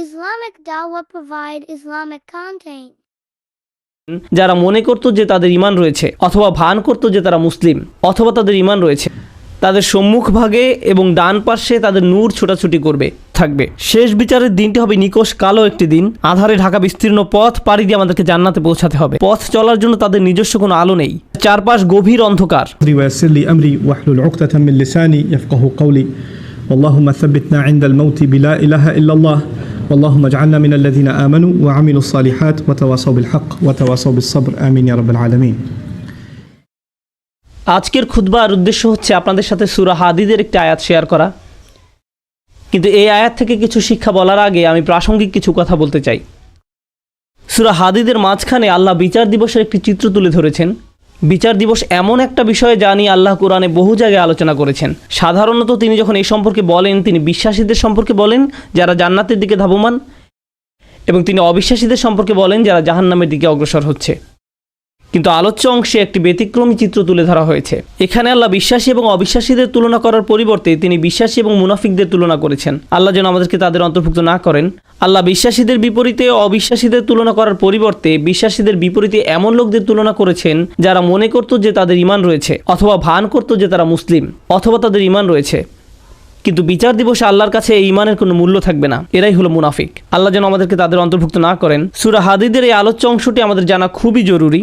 Islamic Dawah provide Islamic content. যারা মনে করত যে তাদের ঈমান রয়েছে অথবা ভান করত যে তারা মুসলিম অথবা তাদের ঈমান রয়েছে, তাদের সম্মুখভাগে এবং ডান পাশে তাদের নূর ছোটাছুটি করবে থাকবে। শেষ বিচারের দিনটি হবে নিকষ কালো একটি দিন। আধারে ঢাকা বিস্তীর্ণ পথ পাড়ি দিয়ে আমাদেরকে জান্নাতে পৌঁছাতে হবে। পথ চলার জন্য তাদের নিজস্ব কোনো আলো নেই, চারপাশ গভীর অন্ধকার। ويسر لي أمري واحلل عقدة من لساني يفقه قولي اللهم ثبتنا عند الموت بلا إله إلا الله اللهم اجعلنا من الذين آمنوا وعملوا الصالحات وتواصوا بالحق وتواصوا بالصبر آمين يا رب العالمين। আজকের খুতবার উদ্দেশ্য হচ্ছে আপনাদের সাথে সূরা হাদীদের একটি আয়াত শেয়ার করা, কিন্তু এই আয়াত থেকে কিছু শিক্ষা বলার আগে আমি প্রাসঙ্গিক কিছু কথা বলতে চাই। সূরা হাদীদের মাঝখানে আল্লাহ বিচার দিবসের একটি চিত্র তুলে ধরেছেন। বিচার দিবস এমন একটা বিষয় যা নিয়ে আল্লাহ কোরআনে বহু জায়গায় আলোচনা করেছেন। সাধারণত তিনি যখন এই সম্পর্কে বলেন, তিনি বিশ্বাসীদের সম্পর্কে বলেন যারা জান্নাতের দিকে ধাবমান, এবং তিনি অবিশ্বাসীদের সম্পর্কে বলেন যারা জাহান্নামের দিকে অগ্রসর হচ্ছে। কিন্তু আলোচ্য অংশে একটি ব্যতিক্রমী চিত্র তুলে ধরা হয়েছে। এখানে আল্লাহ বিশ্বাসী এবং অবিশ্বাসীদের তুলনা করার পরিবর্তে তিনি বিশ্বাসী এবং মুনাফিকদের তুলনা করেছেন। আল্লাহ যেন আমাদেরকে তাদের অন্তর্ভুক্ত না করেন। আল্লাহ বিশ্বাসীদের বিপরীতে অবিশ্বাসীদের তুলনা করার পরিবর্তে বিশ্বাসীদের বিপরীতে এমন লোকদের তুলনা করেছেন যারা মনে করত যে তাদের ঈমান রয়েছে অথবা ভান করত যে তারা মুসলিম অথবা তাদের ঈমান রয়েছে, কিন্তু বিচার দিবসে আল্লাহর কাছে এই ঈমানের কোনো মূল্য থাকবে না। এরাই হলো মুনাফিক। আল্লাহ যেন আমাদেরকে তাদের অন্তর্ভুক্ত না করেন। সূরা হাদীদের এই আলোচ্য অংশটি আমাদের জানা খুবই জরুরি,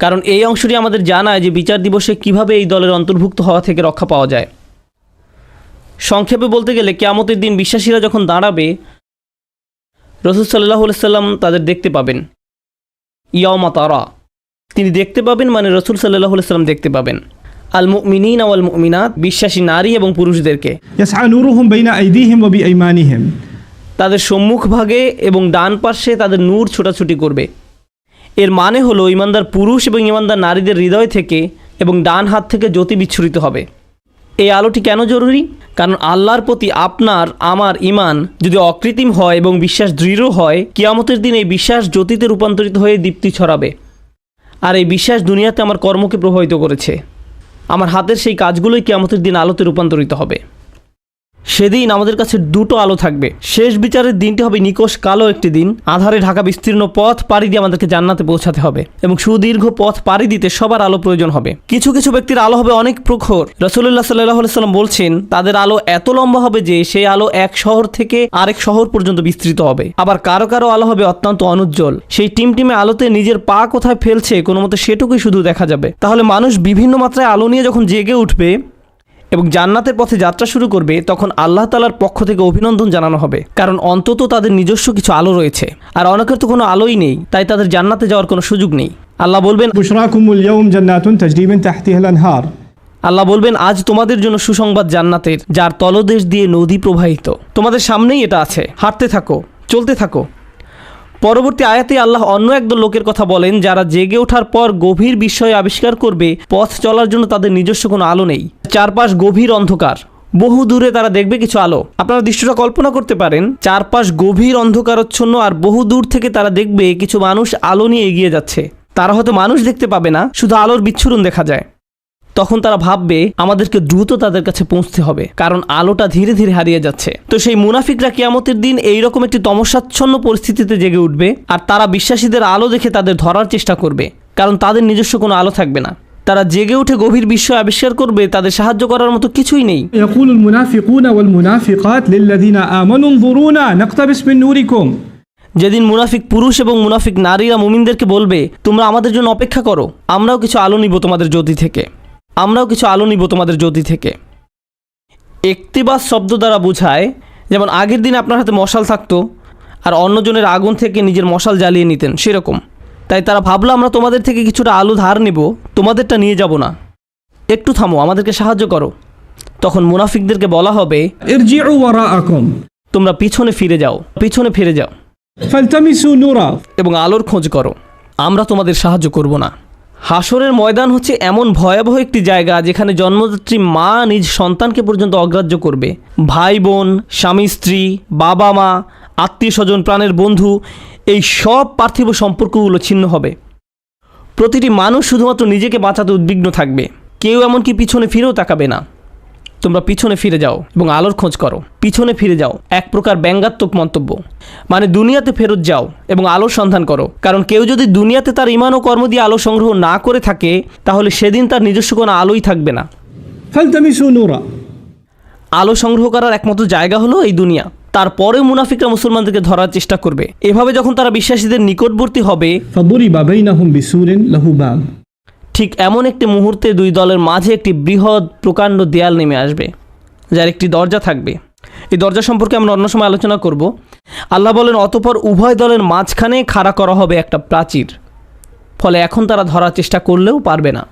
কারণ এই অংশটি আমাদের জানায় যে বিচার দিবসে কিভাবে এই দলের অন্তর্ভুক্ত হওয়া থেকে রক্ষা পাওয়া যায়। সংক্ষেপে বলতে গেলে কিয়ামতের দিন বিশ্বাসীরা যখন দাঁড়াবে, রাসূল সাল্লাল্লাহু আলাইহি সাল্লাম তাদের দেখতে পাবেন। ইয়াউমা তারা, তিনি দেখতে পাবেন মানে রাসূল সাল্লাল্লাহু আলাইহি সাল্লাম দেখতে পাবেন আল মুমিনিনা ওয়াল মুমিনাত, বিশ্বাসী নারী এবং পুরুষদেরকে। يسعى نورهم بين أيديهم وبأيمانهم, তাদের সম্মুখভাগে এবং ডান পাশে তাদের নূর ছোটাছুটি করবে। এর মানে হলো ঈমানদার পুরুষ এবং ঈমানদার নারীদের হৃদয় থেকে এবং ডান হাত থেকে জ্যোতি বিচ্ছুরিত হবে। এই আলোটি কেন জরুরি? কারণ আল্লাহর প্রতি আপনার আমার ঈমান যদি অকৃত্রিম হয় এবং বিশ্বাস দৃঢ় হয়, কিয়ামতের দিন এই বিশ্বাস জ্যোতিতে রূপান্তরিত হয়ে দীপ্তি ছড়াবে। আর এই বিশ্বাস দুনিয়াতে আমার কর্মকে প্রভাবিত করেছে। আমার হাতের সেই কাজগুলোই কিয়ামতের দিন আলোতে রূপান্তরিত হবে। সেদিন আমাদের কাছে দুটো আলো থাকবে। শেষ বিচারের দিনটি হবে নিকষ কালো একটি দিন। আধারে ঢাকা বিস্তীর্ণ পথ পাড়ি দিয়ে আমাদেরকে জান্নাতে পৌঁছাতে হবে, এবং সুদীর্ঘ পথ পাড়ি দিতে সবার আলো প্রয়োজন হবে। কিছু কিছু ব্যক্তির আলো হবে অনেক প্রখর। রাসূলুল্লাহ সাল্লাল্লাহু আলাইহি সাল্লাম বলছেন তাদের আলো এত লম্বা হবে যে সেই আলো এক শহর থেকে আরেক শহর পর্যন্ত বিস্তৃত হবে। আবার কারো কারো আলো হবে অত্যন্ত অনুজ্জ্বল। সেই টিমটিমে আলোতে নিজের পা কোথায় ফেলছে কোনো মতে সেটুকুই শুধু দেখা যাবে। তাহলে মানুষ বিভিন্ন মাত্রায় আলো নিয়ে যখন জেগে উঠবে এবং জান্নাতের পথে যাত্রা শুরু করবে, তখন আল্লাহ তাআলার পক্ষ থেকে অভিনন্দন জানানো হবে, কারণ অন্তত তাদের নিজস্ব কিছু আলো রয়েছে। আর অনেকের তো কোনো আলোই নেই, তাই তাদের জান্নাতে যাওয়ার কোনো সুযোগ নেই। আল্লাহ বলবেন, بشراكم اليوم جنات تجري من تحتها الأنهار। আল্লাহ বলবেন আজ তোমাদের জন্য সুসংবাদ জান্নাতের, যার তলদেশ দিয়ে নদী প্রবাহিত। তোমাদের সামনেই এটা আছে, হাঁটতে থাকো, চলতে থাকো। পরবর্তী আয়াতে আল্লাহ অন্য একদল লোকের কথা বলেন যারা জেগে ওঠার পর গভীর বিস্ময় আবিষ্কার করবে পথ চলার জন্য তাদের নিজস্ব কোনো আলো নেই, চারপাশ গভীর অন্ধকার। বহু দূরে তারা দেখবে কিছু আলো। আপনারা দৃশ্যটা কল্পনা করতে পারেন, চারপাশ গভীর অন্ধকারচ্ছন্ন, আর বহু দূর থেকে তারা দেখবে কিছু মানুষ আলো নিয়ে এগিয়ে যাচ্ছে। তারা হয়তো মানুষ দেখতে পাবে না, শুধু আলোর বিচ্ছুরণ দেখা যায়। তখন তারা ভাববে আমাদেরকে দ্রুত তাদের কাছে পৌঁছতে হবে, কারণ আলোটা ধীরে ধীরে হারিয়ে যাচ্ছে। তো সেই মুনাফিকরা কিয়ামতের দিন এইরকম একটি তমসাচ্ছন্ন পরিস্থিতিতে জেগে উঠবে, আর তারা বিশ্বাসীদের আলো দেখে তাদের ধরার চেষ্টা করবে, কারণ তাদের নিজস্ব কোনো আলো থাকবে না। তারা জেগে উঠে গভীর বিস্ময় আবিষ্কার করবে তাদের সাহায্য করার মতো কিছুই নেই। يقول المنافقون والمنافقات للذين آمنوا انظرونا نقتبس من نوركم। যেদিন মুনাফিক পুরুষ এবং মুনাফিক নারীরা মুমিনদেরকে বলবে তোমরা আমাদের জন্য অপেক্ষা করো, আমরাও কিছু আলো নিব তোমাদের জ্যোতি থেকে, আমরাও কিছু আলো নিব তোমাদের জ্যোতি থেকে। ইকতিবাস শব্দ দ্বারা বোঝায় যেমন আগের দিন আপনার হাতে মশাল থাকতো আর অন্যজনের আগুন থেকে নিজের মশাল জ্বালিয়ে নিতেন, সেরকম। তাই তারা ভাবলো আমরা তোমাদের থেকে কিছুটা আলো ধার নেব, তোমাদেরটা নিয়ে যাব না, একটু থামো, আমাদেরকে সাহায্য করো। তখন মুনাফিকদেরকে বলা হবে ارجعوا وراءكم তোমরা পিছনে ফিরে যাও, পিছনে ফিরে যাও فالتمسوا نورا এবং আলোর খোঁজ করো, আমরা তোমাদের সাহায্য করব না। হাসরের ময়দান হচ্ছে এমন ভয়াবহ একটি জায়গা যেখানে জন্মদাত্রী মা নিজ সন্তানকে পর্যন্ত অগ্রাহ্য করবে। ভাই বোন, স্বামী স্ত্রী, বাবা মা, আত্মীয় স্বজন, প্রাণের বন্ধু, এই সব পার্থিব সম্পর্কগুলো ছিন্ন হবে। প্রতিটি মানুষ শুধুমাত্র নিজেকে বাঁচাতে উদ্বিগ্ন থাকবে, কেউ এমনকি পিছনে ফিরেও তাকাবে না। তোমরা পিছনে ফিরে যাও এবং আলোর খোঁজ করো। পিছনে ফিরে যাও এক প্রকার ব্যঙ্গাত্মক মন্তব্য, মানে দুনিয়াতে ফেরত যাও এবং আলোর সন্ধান করো। কারণ কেউ যদি দুনিয়াতে তার ঈমান ও কর্ম দিয়ে আলো সংগ্রহ না করে থাকে, তাহলে সেদিন তার নিজস্ব কোনো আলোই থাকবে না। فالتمسوا نورا আলো সংগ্রহ করার একমাত্র জায়গা হলো এই দুনিয়া। তারপরে মুনাফিকরা মুসলমানদেরকে ধরার চেষ্টা করবে। এভাবে যখন তারা বিশ্বাসীদের নিকটবর্তী হবে, فضرب بينهم بسور له باب ঠিক এমন একটি মুহূর্তে দুই দলের মাঝে একটি বৃহৎ প্রকাণ্ড দেয়াল নেমে আসবে, যার একটি দরজা থাকবে। এই দরজা সম্পর্কে আমরা অন্য সময় আলোচনা করব। আল্লাহ বলেন, অতঃপর উভয় দলের মাঝখানে খাড়া করা হবে একটা প্রাচীর, ফলে এখন তারা ধরার চেষ্টা করলেও পারবে না।